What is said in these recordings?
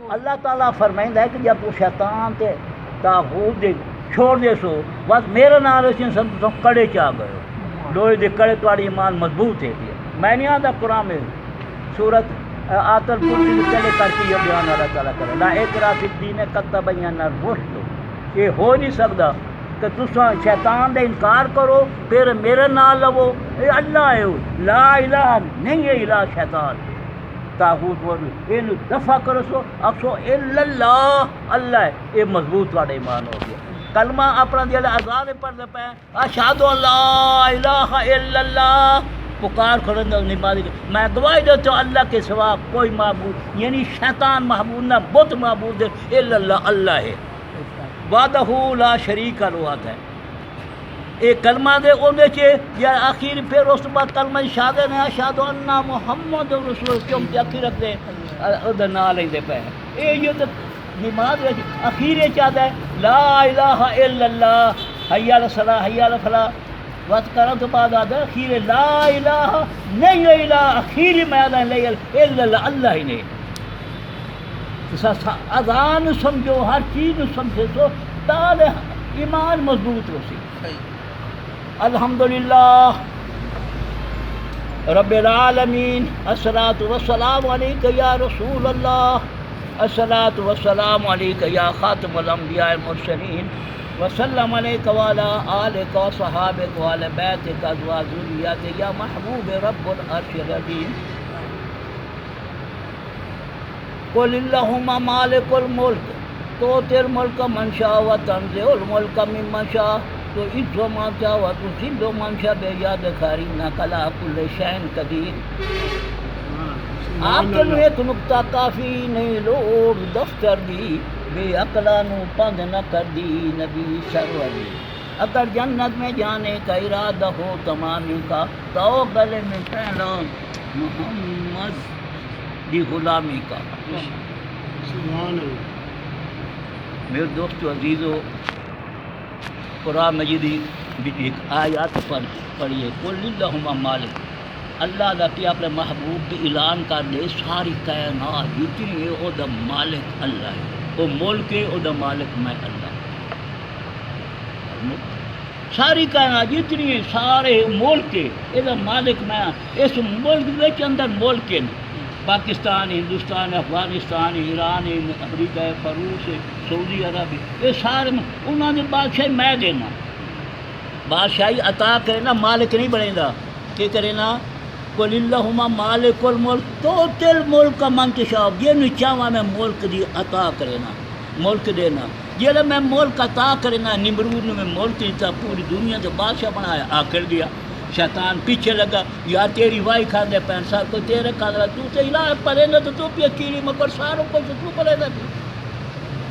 اللہ تعالیٰ فرمائندہ ہے کہ جب تو شیطان تے طاغوت دے چھوڑ دے سو بس میرا نام رسین سب تو کڑے چاہ گئے ہو لوہے دے کڑے تواڑی ایمان مضبوط ہے میں نہیں آتا قرآن میں سورت آتل کرسی میں چلے کر کے یہ بیان اللہ تعالیٰ کرے لا اکراہ فی الدین قد تبین الرشد یہ ہو نہیں سکتا کہ تساں شیطان دے انکار کرو پھر میرا نام لو اے اللہ ہے لا الہ نہیں ہے الہ شیطان طاغوت وہ یہ دفع کرو سو اکسو الا اللہ اللہ ہے یہ مضبوط والا ایمان ہو گیا کلمہ اپنا دل اذان پڑھنے پہ اشہد ان لا الہ الا اللہ پکار کھڑن نمازی میں گواہی دیتا ہوں اللہ کے سوا کوئی معبود یعنی شیطان معبود نہ بت معبود ہے الا اللہ اللہ ہے وحدہ لا شریک لہ ہے ایک کلمہ دے اندے چے یا آخر پھر اس بعد کلمہ شہادت ہے اشہد ان محمد رسول کیوں آخر رکھ دے ادھر نہ لیں دے پہ یہ تو نماز اخیر چاہتا ہے لا الہ الا اللہ حی علی الصلاۃ حی علی الفلاح وقت کروں تو بعد آدھا اخیر لا الہ نہیں الہ اخیر میں آدھا لا الہ الا اللہ اللہ ہی نہیں اذان سمجھو ہر چیز سمجھے سو تال ایمان مضبوط ہو سی الحمدللہ رب العالمین الصلاۃ والسلام علیک یا رسول اللہ الصلاۃ والسلام علیک یا خاتم الانبیاء المرسلین وسلم علیک وعلی آلک وصحابک وعلی بیتک ازواج ذریتک یا محبوب رب العرش العظیم قل اللہم مالک الملک تؤتی الملک من شاء وتنزع الملک ممن شاء تو عز من شاء وتذل من شاء بیدک انک علی کل شیء قدیر آپ کے لیے ایک نکتہ کافی نہیں لوگ دفتر دی بے عقلانو پند نہ کر دی نبی سروری اگر جنت میں جانے کا ارادہ ہو تمامی کا تو گلے میں پہنا محمد دی غلامی کا میرے دوستو عزیزو قرآن مجیدی ایک آیات پڑھیے قل اللہم مالک اللہ دا کہ اپنے محبوب کی اعلان کر دے ساری کائنات جتنی ہے او دا مالک اللہ ہے او ملک ہے او دا مالک میں اللہ ساری کائنات جتنی ہے سارے ملک ہے اے دا مالک میں اس ملک وچ اندر ملک ہے پاکستان ہندوستان افغانستان ایران امریکہ فروس سعودی عرب یہ سارے انہوں نے بادشاہی میں دینا بادشاہی عطا کرے نا مالک نہیں بنے گا کہ کرے نا قل اللہم مالک الملک تؤتی الملک من تشاء یہ نہیں چاہواں میں ملک دی عطا کرے نا ملک دینا جیلے میں ملک عطا کرے نا نمرود نے میں ملک دیتا پوری دنیا سے بادشاہ بنایا آکر دیا شیطان پیچھے لگا یا تیری وائی کھاندے پینسا کو تیرے کھاندے تو تے الہ پڑے نا تو پی اکیلی مکر ساروں کو تو پڑے نا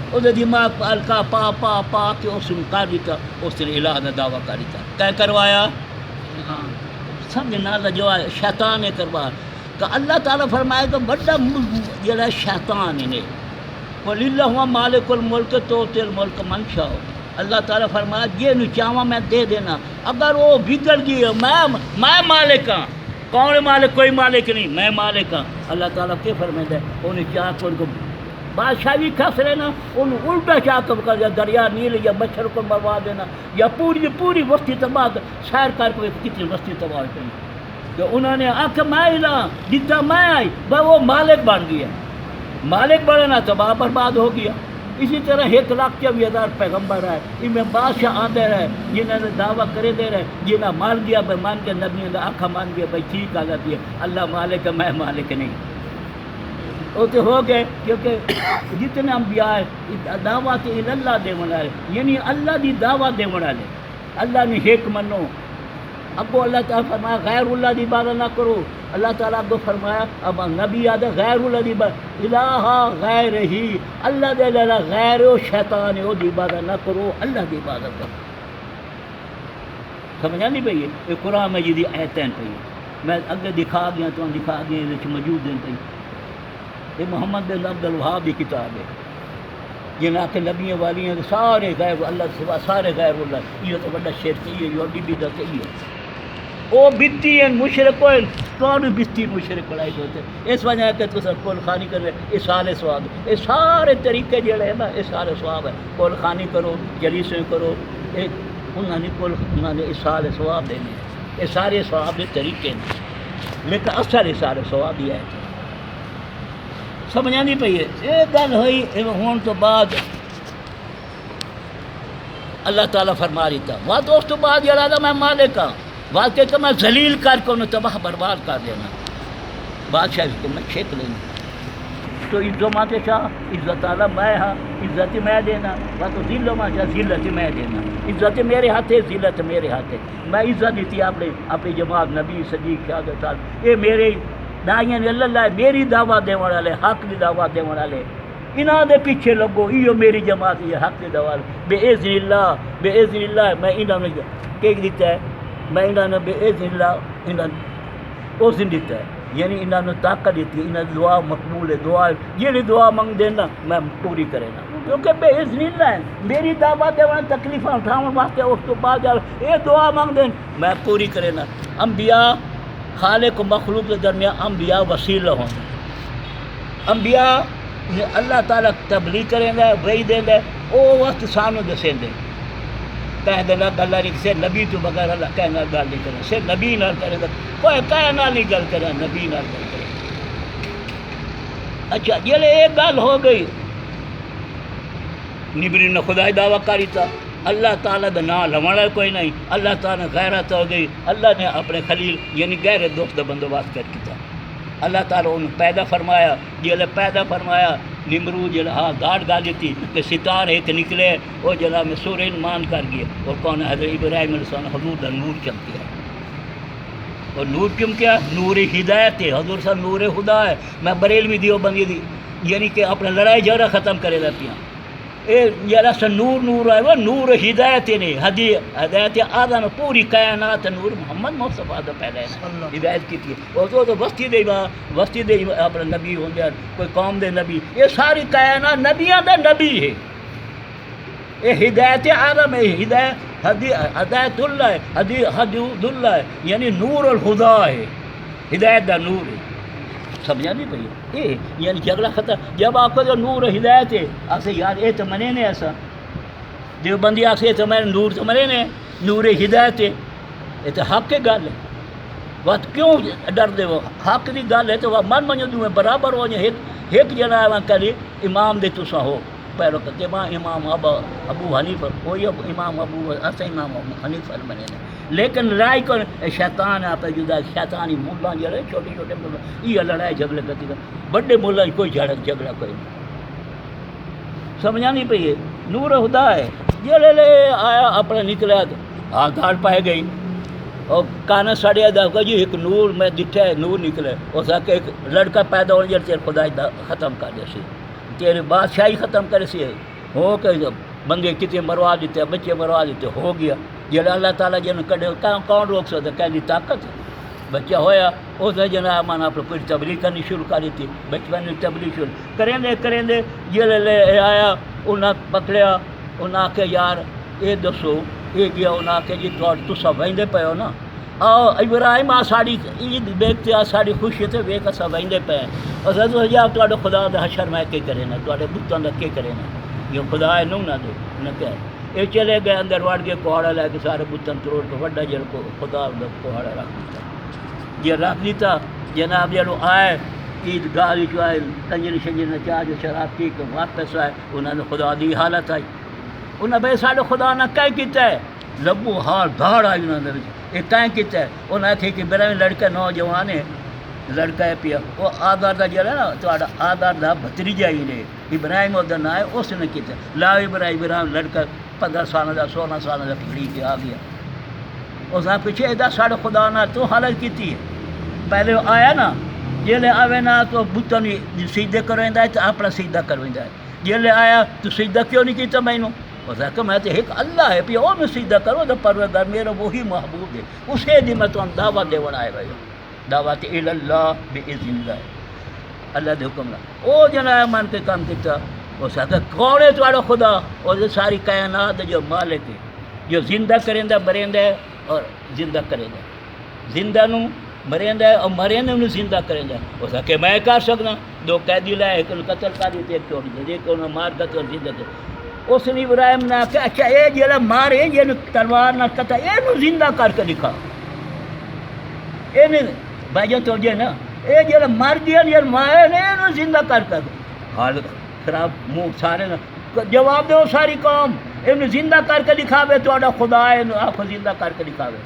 او دے دماغ پالکا پا پا پا کے اس نے کر دیتا اس نے الہ دا دعویٰ کر دیتا کیا کروایا سمجھنا جو شیطان نے کروا کہ اللہ تعالیٰ فرمائے کہ بڑا جڑا شیطان نے قل اللہم مالک الملک تؤتی الملک من شاء اللہ تعالیٰ فرمایا یہ نہیں چاہواں میں دے دینا اگر وہ بگڑ گئی میں مالک ہاں کون مالک کوئی مالک نہیں میں مالک ہاں اللہ تعالیٰ کیا فرمائے ہے انہیں چاہ کر ان کو بادشاہی کھس لینا انہیں الٹا چاہ کر یا دریا نیل یا مچھر کو مروا دینا یا پوری وسطی تباہ سیر کر کے کتنی وسطی تباہ کریں کہ انہوں نے آنکھ میں الہ جتنا میں آئی وہ مالک بن گیا مالک بننا تباہ برباد ہو گیا اسی طرح 1,24,000 پیغمبر ہے ان میں بادشاہ آتے رہے جنہوں نے دعویٰ کرے دے رہے جنہیں مان گیا بھائی مان کے نبیوں کا آنکھا مان گیا بھائی ٹھیک آ جاتی ہے اللہ مالک ہے میں مالک نہیں وہ تو ہو گئے کیونکہ جتنے انبیاء ہیں دعوت اللہ دے والے یعنی اللہ دی دعوت دے والے اللہ نے ایک منو ابو اللہ تعالیٰ فرمایا غیر اللہ دی عبادت نہ کرو اللہ تعالیٰ کو فرمایا اب نبی آدھے غیر اللہ دی عبادت الہ غیر ہی اللہ دے لڑا غیر و شیطان ہو دی عبادت نہ کرو اللہ دی عبادت کرو سمجھا نہیں پئی یہ قرآن مجید آیتیں پئی میں اگے دکھا گیا تو دکھا گیا یہ موجود ہیں پئی یہ محمد بن عبد الوہاب کی کتاب ہے جنہاں کے نبی والی ہیں سارے غیر اللہ سوا سارے غیر اللہ یہ تو بڑا شرک ہے یہ بھی بدعت ہے وہ بتی ہیں مشرق ہوئے کون بتی مشرق بڑائی ہوتے اس وجہ کہ تو سر کول خانی کرے یہ سارے ثواب یہ سارے طریقے جڑے ہیں نا یہ سارے ثواب ہے کول خانی کرو جلیسیں کرو انہوں نے یہ سارے ثواب دینے ہیں یہ سارے ثواب کے طریقے ہیں لیکن اثر یہ سارے ثواب ہی ہے سمجھا نہیں پئی ہے یہ گل ہوئی ہون تو بعد اللہ تعالیٰ فرما رہی تھا وہ تو اس تو بعد جڑا تھا میں مالک ہاں واقعی کہ میں ذلیل کر کے انہیں تباہ برباد کر دینا بادشاہ کو میں چھیک لینا تو عزت ماتے شاہ عزت تعالیٰ میں ہاں عزت میں دینا وہ تو ذل ماں شاہ ذلت میں دینا عزت میرے ہاتھ ہے ذلت میرے ہاتھ ہے میں عزت دیتی اپنی جماعت نبی صدیق شہادت صاحب یہ میرے دائیں اللہ میری دعوت دے والے حق کی دعوت دے والے انہاں دے پیچھے لگو یہ میری جماعت یہ حق کی دعوت بے اذن اللہ میں انہوں نے کہ دیتا ہے میں انہوں نے بے اذن اللہ انہوں اس دن دیتا ہے یعنی انہوں نے طاقت دیتی ہے انہوں نے دعا مقبول ہے دعا یہ دعا منگ دینا میں پوری کرے نا کیونکہ بے اذن اللہ ہے میری دعوت ہے تکلیفیں اٹھاؤں واسطے اس تو بعد یہ دعا منگ دین میں پوری کرے نا انبیاء خالق و مخلوق کے درمیان انبیاء وسیلہ ہوں انبیاء اللہ تعالیٰ تبلیغ کریں گے وہی دیں گے وہ وقت سانو دسیں گے کہہ دینا گل نہیں سے نبی تو بغیر اللہ کہنا گل نہیں کرے سے نبی نال کرے گا کوئی کہنا نہیں گل کرے نبی نال گل کرے اچھا یہ ایک گل ہو گئی نبری نے خدا دعویٰ کری تھا اللہ تعالیٰ کا نام لونا کوئی نہیں اللہ تعالیٰ نے غیرت ہو گئی اللہ نے اپنے خلیل یعنی غیر دوست کا بندوبست کر کیا اللہ تعالیٰ انہوں پیدا فرمایا جلے پیدا فرمایا نمرود جلے ہاں داڑ گالی تھی کہ ستار ایک نکلے وہ جلا میں سورین مان کر گئے اور کون ہے حضرت ابراہیم علیہ السلام حضور دا نور چمکیا اور نور چمکیا نور ہدایت ہے حضور صاحب نور خدا ہے میں بریلوی دیو بندی دی یعنی کہ اپنا لڑائی جھگڑا ختم کرے رہتی ہیں یہ سا نور ہے وہ نور ہدایت نہیں ہدایت آدھا نا پوری کائنات نور محمد مصطفیٰ دا پہلے ہدایت کی تھی اور تو وسطی دے اپنا نبی ہوں گے کوئی قوم دے نبی یہ ساری کائنات نبیاں دا نبی ہے یہ ہدایت آدم ہے ہدایت اللہ ہے حدود اللہ ہے یعنی نور الخدا ہے ہدایت دا نور ہے سمجھا نہیں پئی یہ یعنی جھگڑا ختم جب آپ کو جو نور ہدایت ہے آپ سے یار یہ تو منے نے ایسا دیو بندی آپ سے تو میں نور تو منے نے نور ہدایت ہے یہ تو حق کے گل ہے بات کیوں ڈر دے وہ حق کی گل ہے تو وہ من منجو دوں برابر ہو جائے ایک جنا ہے کلی امام دے تسا ہو پہلو کہ امام ابو حنیفہ کوئی امام ابو ایسا امام حنیفہ بنے نے لیکن لڑائی کو شیطان آپ جدا شیطانی ملا جڑے چھوٹے چھوٹے ملا یہ لڑائی جھگڑے کرتی بڑے ملا کوئی جھگڑا کوئی نہیں سمجھا نہیں پئی نور خدا ہے جڑے لے آیا اپنا نکلا ہاں داڑ پائے گئی اور کانا سڑیا دا جی ایک نور میں دکھا ہے نور نکلے اس کہ ایک لڑکا پیدا ہونے جڑے تیرے خدا ختم کر دے سی تیرے بادشاہی ختم کرے سی ہو کہ بندے کتنے مروا دیتے بچے مروا دیتے ہو گیا جب اللہ تعالیٰ جن کڈے کون روک سکتا کہہ طاقت بچہ ہویا اس نے جناب مانا اپنے پوری تبلیغ کرنی شروع کری تھی بچپن میں تبلیغ شروع کریں دے جل لے آیا انہیں پکڑیا انہیں آخیا یار یہ دسو یہ گیا انہیں آخیا جی تصا وہدے پے ہو نا آؤ ابراہیم آ ساری عید ویکتے آ ساری خوشی سے ویک اصا وہدے پے اور جا تو خدا کا حشر میں کی کرے نا تے بتوں کا کی کرے نا جو خدا ہے نہ دو نہ کہ یہ چلے گئے اندر وڑ گئے کوہڑا لے کے سارے بتن توڑ کے وڈا جل کو خدا کوہڑا رکھ دیتا جی رکھ دیتا جناب جلو آئے عید گاہ جو آئے کنجری شنجری نچا جو شراب پی کے واپس آئے انہوں نے خدا دی حالت آئی انہیں بھائی سارے خدا نے کیا کیتا ہے لبو ہار دھاڑ آئی انہوں نے یہ کیا کیتا ہے انہیں آخیا کہ میرا لڑکا نوجوان ہے لڑکا ہے پیا وہ آدھار کا جڑا نا تو آدھار کا بھتریجا ہی نے ابراہیم وہ نام ہے اس نے کیتا لا ابراہیم لڑکا 15 سال کا 16 سال کا پکڑی کے آ گیا اس نے پیچھے ادا ساڑھے خدا نہ تو حالت کی ہے پہلے آیا نا جیلے آوے نا تو بتوں سیدھے کرویندا ہے تو اپنا سیدھا کرویندا ہے جیلے آیا تو سیدھا کیوں نہیں کیتا مینوں اس نے کہا میں تو ایک اللہ ہے پیا وہ میں سیدھا کرو تو پروردگار میرا وہی محبوب ہے اسے دی میں تو دعوت دے آئے بھائی دعوت اللہ باذن اللہ اللہ دے حکم نہ وہ جنا من کے کام کیتا اس نے کہا کون ہے تمہارا خدا اور یہ ساری کائنات جو مالک ہے جو زندہ کریندا بریندا ہے اور زندہ کرے گا زندہ نو مریندا ہے اور مریندا نو زندہ کریندا ہے. اس کہ میں کر سکنا. دو قیدی لائے ایک قتل کر دیتے ایک چھوڑ دے ایک انہوں مار قتل زندہ کر. اس نے ابراہیم نے کہا اچھا اے جڑا مارے یہ تلوار نہ کتا اے نو زندہ کر کے دکھا. اے نے بھائی جان تو جے نا اے جڑا مر گیا یہ مارے نے نو زندہ کر حال خراب منہ سارے جواب دو ساری قوم یہ زندہ کر کے دکھاوے تو خدا ہے آپ زندہ کر کے دکھاوے.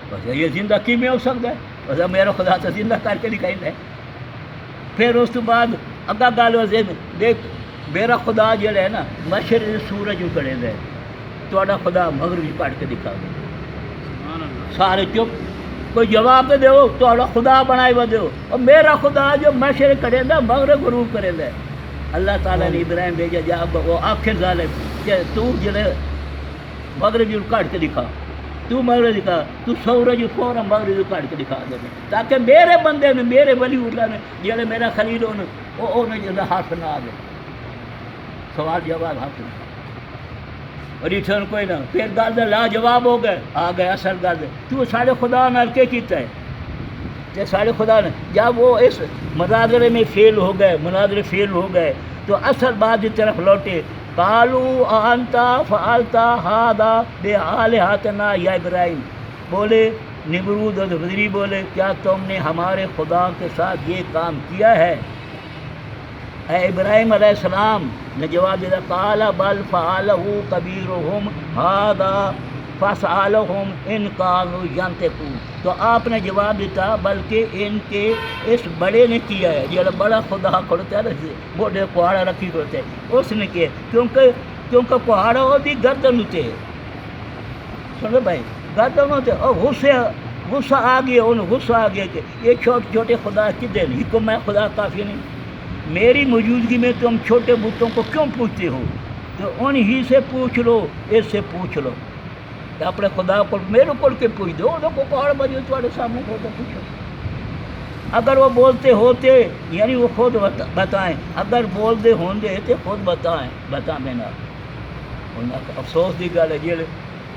بس یہ زندہ کی میں ہو سکتا ہے بس میرا خدا تو زندہ کر کے دکھائی ہے. پھر اس تو بعد اگا گل دیکھ میرا خدا جڑا ہے نا مشرق سورج کڑے دے تو خدا مغرب کٹ کے دکھاوے. سارے چپ کوئی جواب دو تو خدا بنائے وہ دو. اور میرا خدا جو مشرق کرے دا مغرب غروب کرے دے. اللہ تعالیٰ نے ابراہیم بھیجا جا وہ آخر ظالم کہ تو جڑے مغرب کٹ کے دکھا تو مغرب دکھا تو سورج فوراً مغرب کٹ کے دکھا دے تاکہ میرے بندے نے میرے ولی اللہ نے جڑے میرا خلیل ہونے جڑا ہاتھ نہ آ گئے. سوال جواب ہاتھ نہ اور اتھن کوئی نہ. پھر گل لا جواب ہو گئے آ گئے اصل گل تو سارے خدا نال کے کیتا ہے کہ سارے خدا نے جب وہ اس مناظرے میں فیل ہو گئے مناظرے فیل ہو گئے تو اصل بات کی طرف لوٹے. قالوا انتا فعلتا ھذا بآلہتنا یا ابراہیم. بولے نمرود اور وزری بولے کیا تم نے ہمارے خدا کے ساتھ یہ کام کیا ہے؟ اے ابراہیم علیہ السلام نے جواب دیا قال بل فعلہ کبیرہم ھذا فاسألہم ان کانوا ینطقون. تو آپ نے جواب دیتا بلکہ ان کے اس بڑے نے کیا ہے یہ بڑا خدا کھڑتا ہے بوڑھے پہاڑا رکھی کھڑتے ہیں اس نے کیا کیونکہ پہاڑا ہوتی گردن ہوتے سنو بھائی گردن ہوتے اور غصہ آ گیا انہیں غصہ آ گیا کہ یہ چھوٹے چھوٹے خدا کدے نہیں کو میں خدا کافی نہیں میری موجودگی میں تم چھوٹے بتوں کو کیوں پوچھتے ہو؟ تو ان ہی سے پوچھ لو اس سے پوچھ لو اپنے خدا کو میرے کو کے پوچھ دو ان کو پہاڑ بجے تمہارے سامنے ہوتا پوچھو. اگر وہ بولتے ہوتے یعنی وہ خود بتائیں اگر بولتے ہوں گے تو خود بتا میں نہ افسوس کی گل ہے جی.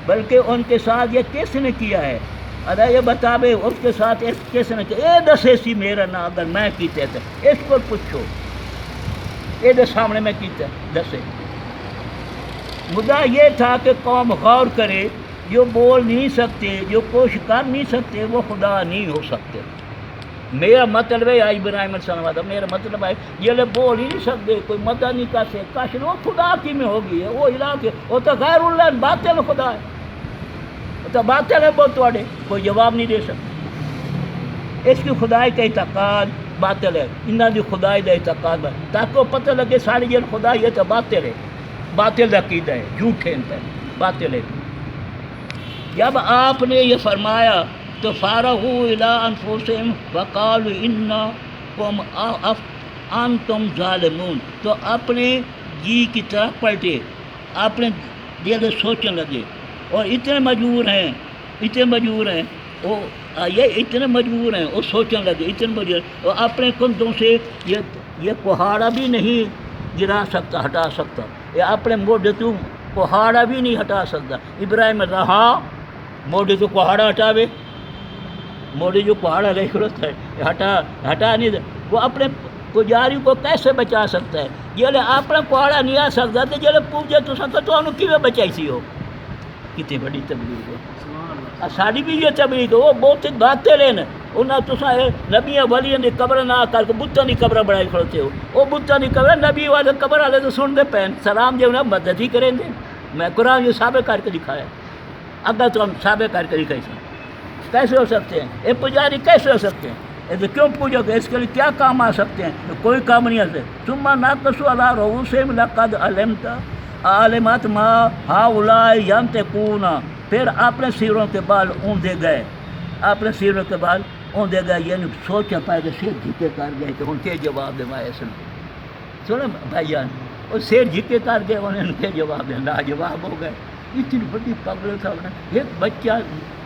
بلکہ ان کے ساتھ یہ کس نے کیا ہے ادا یہ بتاوے اس کے ساتھ کس نے کیا یہ دسے سی میرا نا اگر میں کیتے تھے اس کو پوچھو یہ سامنے میں کیتا دسے. مدعا یہ تھا کہ قوم غور کرے جو بول نہیں سکتے جو کوشش کر نہیں سکتے وہ خدا نہیں ہو سکتے. میرا مطلب ہے ابراہیم علیہ السلام میرا مطلب ہے یہ لوگ بول ہی نہیں سکتے کوئی مدد نہیں کر سکتے کاش وہ خدا کی میں ہوگی ہے وہ علاقے وہ تو غیر اللہ باطل خدا ہے وہ تو باطل ہے بہت تھوڑے کوئی جواب نہیں دے سکتے. اس کی خدائی کا اعتقاد باطل ہے انہوں کی خدائی کا اعتقاد تاکہ وہ پتہ لگے ساری جن خدا یہ تو باطل ہے باطل عقیدہ ہے جھوٹے باطل ہے. جب آپ نے یہ فرمایا تو فارغوا الی انفسہم وقالوا انکم انتم ظالمون. تو اپنے جی کی طرف پلٹے اپنے دل سوچنے لگے اور اتنے مجبور ہیں وہ یہ اتنے مجبور ہیں وہ سوچنے لگے اتنے مجبور اور اپنے کندھوں سے یہ پہاڑا بھی نہیں گرا سکتا ہٹا سکتا یہ اپنے موڈے تو پہاڑا بھی نہیں ہٹا سکتا. ابراہیم رہا موڈے تو پہاڑا ہٹاوے موڈے جو پہاڑا رہ کرتا ہے ہٹا نہیں وہ اپنے پجاری کو کیسے بچا سکتا ہے جلے اپنا پہاڑا نہیں آ سکتا تو جلے پوچھے تو سکتا تو انہوں کیویں بچائی سی ہو کتنی بڑی تبلیغ ہے. ساری بھی یہ تبلیغ ہے وہ بہت باتیں لینا انہیں تصا نبیاں ولیاں دی قبر نہ کر کے بتاں دی قبر بنائی کھڑتے ہو وہ بتاں دی قبر نبی والے قبر والے تو سن دے پین سلام جو نا مدد ہی کریں گے. میں قرآن یہ ثابت کر کے دکھایا اگر تو ہم ثابت کر کے دکھائی کیسے ہو سکتے ہیں یہ پجاری کیسے ہو سکتے ہیں یہ تو کیوں پوجو گے اس کے لیے کیا کام آ سکتے ہیں کوئی کام نہیں آتے. ثم نقص علی رؤوسہم لقد علمت عالمت ما ہؤلاء ینطقون. پھر اپنے سیروں کے بال اوندے گئے اپنے سیروں کے بال اوندے گئے یعنی سوچا پائے کہ سیر جھکے کر گئے کہ ان کے جواب دے مائے سنو بھائی جان وہ سیر جھکے کر گئے انہیں ان کے جواب دے لا جواب ہو گئے. اتنی بڑی پگڑ تھا ایک بچہ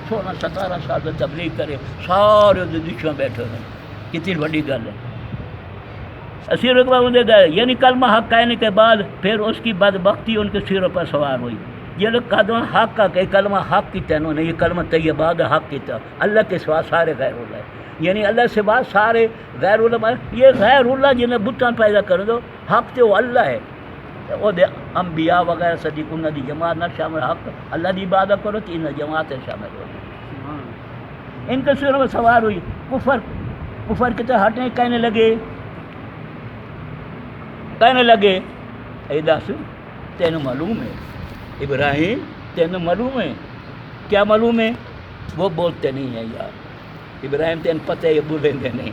16-17 سال سے تبلیغ کرے سارے دشمن بیٹھے ہیں کتنی بڑی گل ہے. سیروں کے بعد اوندے گئے یعنی کلمہ حق کہنے کے بعد پھر اس کی بدبختی ان کے سیروں پر سوار ہوئی یہ کہا حق کا کہ کلمہ حق کی تینوں نے یہ کلمہ طیبہ دا حق کی تا اللہ کے سوا سارے غیر اللہ ہے، یعنی اللہ سے بعد سارے غیر اللہ، یہ غیر اللہ جنہیں بتان پیدا کر دو، حق تے وہ اللہ ہے، وہ دے انبیاء وغیرہ صدیق انہوں دی جماعت نہ شامل، حق اللہ دی عبادت کرو تو انہیں جماعت شامل ہو۔ ان کے سر میں سوار ہوئی کفر کی طرح ہٹنے کہنے لگے اے دس تینوں معلوم ہے ابراہیم، تینوں معلوم ہے کیا معلوم ہے؟ وہ بولتے نہیں ہیں یار ابراہیم تین پتہ ہے بولیں گے نہیں،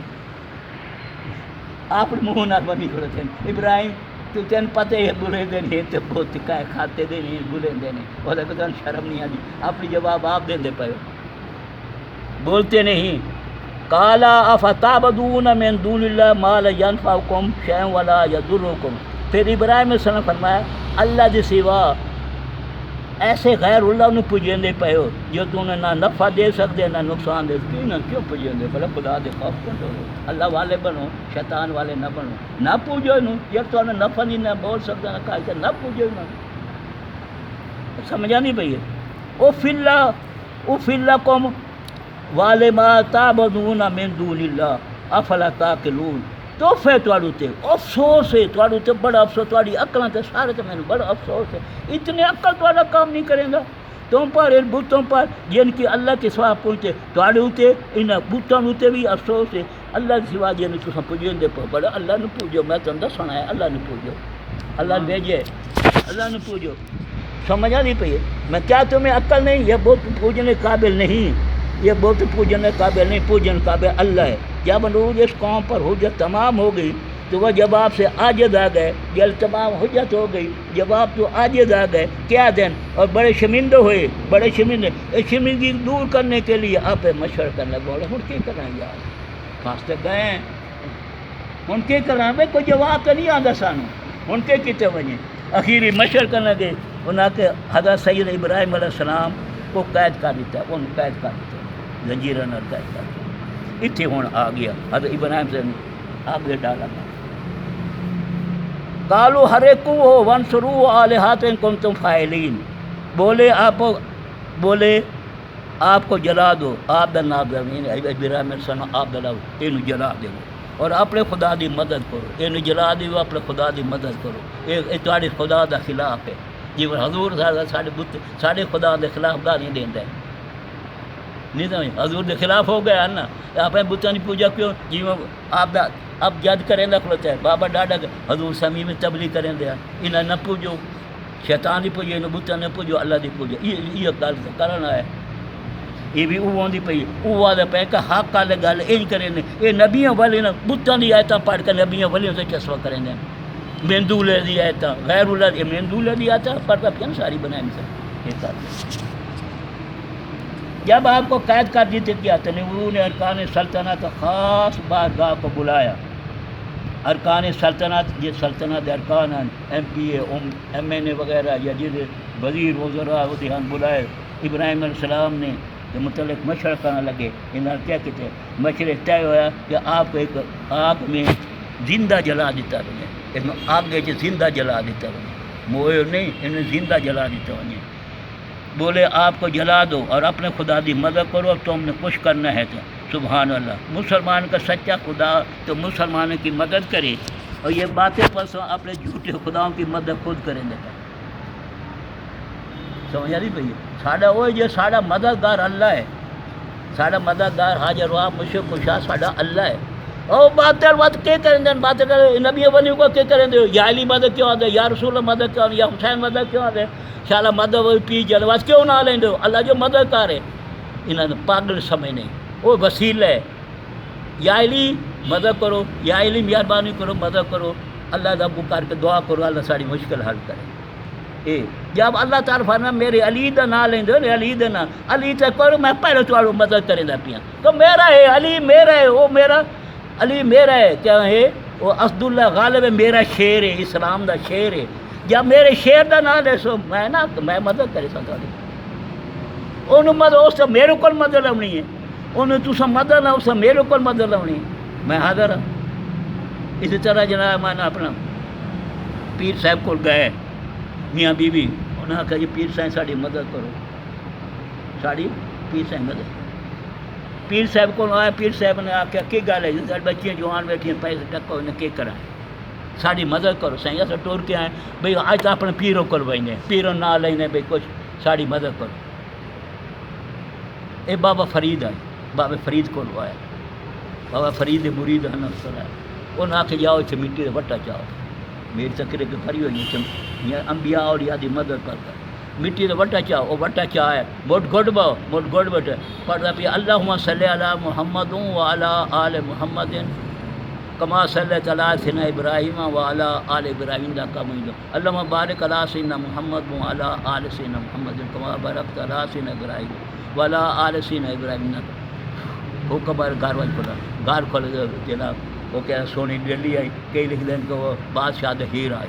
آپ منہ نہ بنی کرتے ہیں ابراہیم تو تین پتہ ہے بولیں دے نہیں تو بہت کائے کھاتے دے نہیں بولیں دے نہیں، وہ کہتے ہیں شرم نہیں آتی، اپنی جواب آپ دیں دے پائے بولتے نہیں۔ قالا افتعبدون من دون اللہ ما لا ينفعکم شیئا ولا یضرکم، پھر ابراہیم علیہ السلام فرمایا اللہ دے سوا ایسے غیر اللہ نو پوجیندے پے ہو جو تو نے نہ نفع دے سکتے نہ نقصان دے سکتے، نہ کیوں پوجیندے؟ بھلا خدا دے خوف کرو، اللہ والے بنو، شیطان والے نہ بنو، نہ پوجو انہوں، یک تو انہیں نفع نہیں نہ بول سکتا نہ کہا نہ پوجو انہوں، سمجھا نہیں پئی اوفی لکم ولما تعبدون من دون اللہ افلا تعقلون، توفے تواڈے تے افسوس ہے، تواڈے تے بڑا افسوس، تواڈی عقلاں تے سارے تے مینوں بڑا افسوس ہے، اتنے عقل تواڈا کام نہیں کرے گا، تم پر ان بتوں پر جن کی اللہ کے سوا پوچھتے، تواڈے تے انہاں بتوں تے بھی افسوس ہے، اللہ کے سوا جن تساں پوجیندے پو بڑا اللہ نو پوجو، میں تنوں دسنا ہے اللہ نو پوجو، اللہ نے بھیجے اللہ نو پوجو، سمجھا نہیں پئی؟ میں کیا تمہیں عقل نہیں؟ یہ بت پوجنے قابل نہیں، یہ بت پوجنے قابل نہیں، پوجن قابل اللہ ہے۔ جب روز اس قوم پر حجت تمام ہو گئی تو وہ جواب سے عاجز آ گئے، جل تمام حجت ہو گئی جواب تو عاجز آ گئے، کیا دن اور بڑے شرمندہ ہوئے، بڑے شرمندے، اس شرمندگی دور کرنے کے لیے آپ مشورہ کرنے لگے، ہن کی کریں یار فاستے گئے ہیں، ہن کی کریں بھائی کوئی جواب تو نہیں آتا سانو، ہن کے کتے ونجے اخیری مشورہ کرنے لگے، انہاں کے حضرت سید ابراہیم علیہ السلام کو قید کر دیتا، ان قید کر دیتا، زنجیروں نال قید کر دیتا، اتنے ہوں آ گیا حضرت ابراہیم سے آگے ڈالا گیا، قالوا حرقوہ وانصروا آلہۃکم ان کنتم فاعلین، بولے آپ کو جلا دو، آپ دا نام ابراہیم علیہ السلام آپ جلاؤ، اینو جلا دو اور اپنے خدا دی مدد کرو، اینو جلا دیو اپنے خدا دی مدد کرو، یہ تواڈے خدا دا خلاف ہے، جی حضور ساڈے خدا دے خلاف گاہ نہیں دیندا ہے، نہیں سمجھ حضور دے خلاف ہو گیا نا، آپ بتوں کی پوجا کیوں جی آپ اب جد کریں کھلوتا ہے بابا ڈاڈا حضور سمی میں تبلیغ کریں دیا، انہیں نہ پوجو، شیطان دی پوجو، انہیں بتوں نے پوجو، اللہ دی پوجو، یہ گل کرنا ہے، یہ بھی وہ آدھی پئی، وہ آدھا پہ کہ حق والے گل یہ کریں، یہ نبیوں والے بتوں کی آیتاں پڑھ کے نبیوں والیوں سے چسوا کریں دیں، مندولے دی آیتاں غیر اللہ دی مندولے دی آیتاں پڑھتا پہ ساری بنائیں سر یہ کر جب آپ کو قید کر دیتے کیا تنوع نے ارکان سلطنت خاص بارگاہ کو بلایا، ارکان سلطنت یہ سلطنت ارکان ایم پی ایم این اے وغیرہ یا جس وزیر وزراء وہ دھیان بلائے، ابراہیم علیہ السلام نے متعلق مشورہ کرنے لگے، انہوں نے کیا کہتے ہیں مشورے طے ہوا کہ آپ کو ایک آگ میں زندہ جلا دیتا بنے، اس میں آگ کے زندہ جلا دیتا بنے، موئے نہیں انہیں زندہ جلا دیتا بنے، بولے آپ کو جلا دو اور اپنے خدا دی مدد کرو، اب تم نے کچھ کرنا ہے تو سبحان اللہ، مسلمان کا سچا خدا تو مسلمانوں کی مدد کرے، اور یہ باتیں پرسوں اپنے جھوٹے خداؤں کی مدد خود کریں گے، سمجھا نہیں بھئی ساڈا وہ جو ساڈا مددگار اللہ ہے، ساڈا مددگار حاضر ہوا مشرق کشا ساڈا اللہ ہے، اور بات کیا کریں دیں، بات کریں نبی بنی کو کیا کریں دے، یا علی مدد کیوں آدھے، یا رسول مدد کیوں، یا حسین مدد کیوں آدھے، شالا مدد پی جلواز کیوں نہ لیں دو، اللہ جو مدد کر ہے، انہوں نے پاگل سمجھ نہیں، وہ وسیلہ ہے، یا علی مدد کرو، یا علی مہربانی کرو مدد کرو، اللہ دا کر کے دعا کرو اللہ ساری مشکل حل کرے، جب اللہ تعالیٰ فرمایا میرے علی دا نام لیں دو، علی دا نام علی تے کرو میں پہلے تمہاری مدد کریں دا پیا، تو میرا ہے علی میرا ہے، وہ میرا علی میرا ہے، کیا ہے وہ اسد اللہ غالب ہے، میرا شیر ہے، اسلام دا شیر ہے، جب میرے شیر دا نام لے سو میں نا میں مدد کرے سکتا ہوں، انہوں مدد اس سے میرے کو مدد لونی ہے، انہوں تو مدد نہ اس سے میرے کو مدد لونی ہے، میں حاضر ہوں۔ اسی طرح جناب میں نے اپنا پیر صاحب کو گئے میاں بیوی انہیں آخیا جی پیر صاحب ساری مدد کرو، ساری پیر صاحب مدد. پیر صاحب کو آیا، پیر صاحب نے آخیا کی گل ہے جی ساری بچیاں جوان بیٹھیاں پیسے ٹکو انہیں کی کریں، ساری مدد کرو. سائیں اصل ٹور کے آئے بھئی اج تو اپنے پیروں کو وجنے، پیروں نہ لینے بھئی کچھ ساری مدد کرو. اے بابا فرید آئے، بابا فرید کو آیا، بابا فرید مرید ہن افسر ہے. انہیں آخیا جاؤ اتنے مٹی کا وٹا چاہو، میری تقریر کے پھری ہوئی ہے انبیاء اور یادی مدد کر کر مٹی کا وٹا چاہو. وہ وٹا چاہ ہے موٹ گڈ باؤ موٹ گڈ بٹ پڑھتا پیا اللہم صلی علی محمد وعلی آل محمد کما صلی علی سیدنا ابراہیم وعلی آل ابراہیم دا کم اللہم بارک علی سیدنا محمد وعلی آل سیدنا محمد کما بارکت علی سیدنا ابراہیم وعلی آل سیدنا ابراہیم. وہ کبر گھر وج کھولا، گھر کھول جناب وہ کہہ سونی ڈیلی آئی، کئی لکھ دیں کہ وہ بادشاہ دے ہیرا آئی،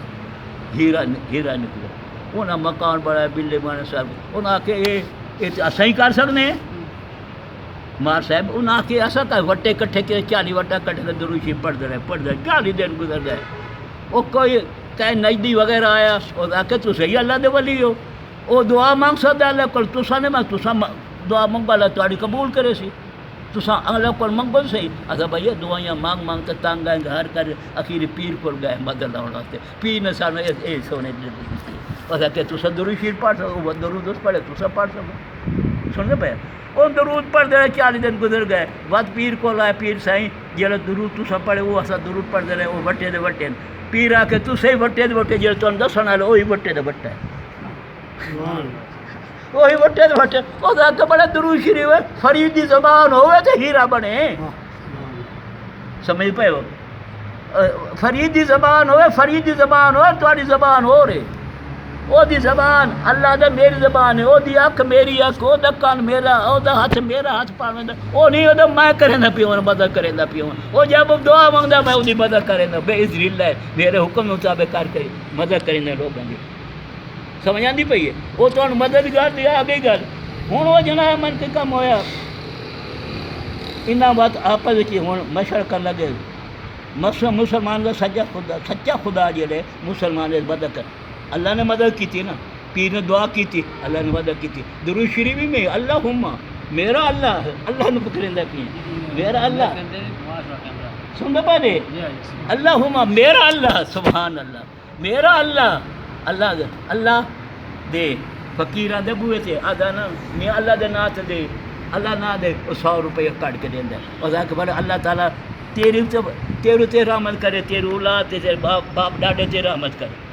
ہیرا نکلا. انہیں مکان بڑھایا بلے مانے صاحب. انہیں آخیا یہ اصل ہی کر سکتے ہیں مار صاحب. انہیں آخیا اصل کا وٹے کٹھے کے 40 وٹا کٹھے درود شریف پڑھتے رہے 40 دن گزر گئے. وہ کوئی کہ نجدی وغیرہ آیا، وہ آخیا تو صحیح اللہ دے ولی ہو، وہ دعا مانگ سکتا اللہ کو تسا نہیں مانگ، تسا دعا منگو اللہ تاری قبول کرے سی، تسا اللہ کو منگو صحیح. اچھا بھائی دعائیاں مانگ مانگ تو تنگ آئیں گھر کر اخیر پیر کو گئے مدد لاؤ واسطے. پیر نے سانو یہ سونے اور کہ تسا درود شریف پڑھ سکو، وہ درود اس پڑھے تسا پڑھ سکو. سنتے پہ وہ درود پڑھتے رہے 40 دن گزر گئے. بعد پیر کو لائے پیر سائیں جہاں درود تسا پڑھے وہ اصا درود پڑھتے رہے وہ وٹے دے وٹے. پیر آ کے تو صحیح وٹے دے وٹے جہاں تمہیں دسن والے وہی وٹے دے وٹا ہے، وہی وٹے دے وٹے. وہ آ بڑے درود شریف فرید دی زبان ہوئے تو ہیرا بنے. سمجھ پے ہو فرید دی زبان ہوئے، فرید دی زبان ہوئے تاری زبان ہو رہے. وہ دی زبان اللہ دے میری زبان ہے، وہ دی اکھ میری اکھ، وہ دا کان میرا، وہ دا ہاتھ میرا ہاتھ پاویں دا. وہ نہیں وہ میں کریندا پیوں مدد کریندا پیوں. وہ جب دعا منگدا میں دی مدد کریندا بے اذن اللہ میرے حکم مطابق کر کے مدد کریندا لوگاں دی. سمجھ آندی پئی ہے وہ تو مددگار دی آ گئی گل. ہن وہ جناب من کے کم ہویا انہاں بات آپس وچ ہن مشورہ کر لگے. مسلمان دا سچا خدا جڑے مسلمان دی مدد کر. اللہ نے مدد کی تھی نا، پیر نے دعا کی تھی اللہ نے مدد کی تھی. درود شریف میں اللہم میرا اللہ، اللہ نے پکڑیندا پیا میرا اللہ. سن پا دے اللہم میرا اللہ، سبحان اللہ میرا اللہ. اللہ دے فقیراں دے بوئے تے آدھا نا میں اللہ دے نام تے دے، اللہ نہ دے 100 روپے کٹ کے دیندا. اور کہ اللہ تعالیٰ تیرے تے رحمت کرے، تیرے اولاد تے تیرے باپ ڈاڈے تے رحمت کرے.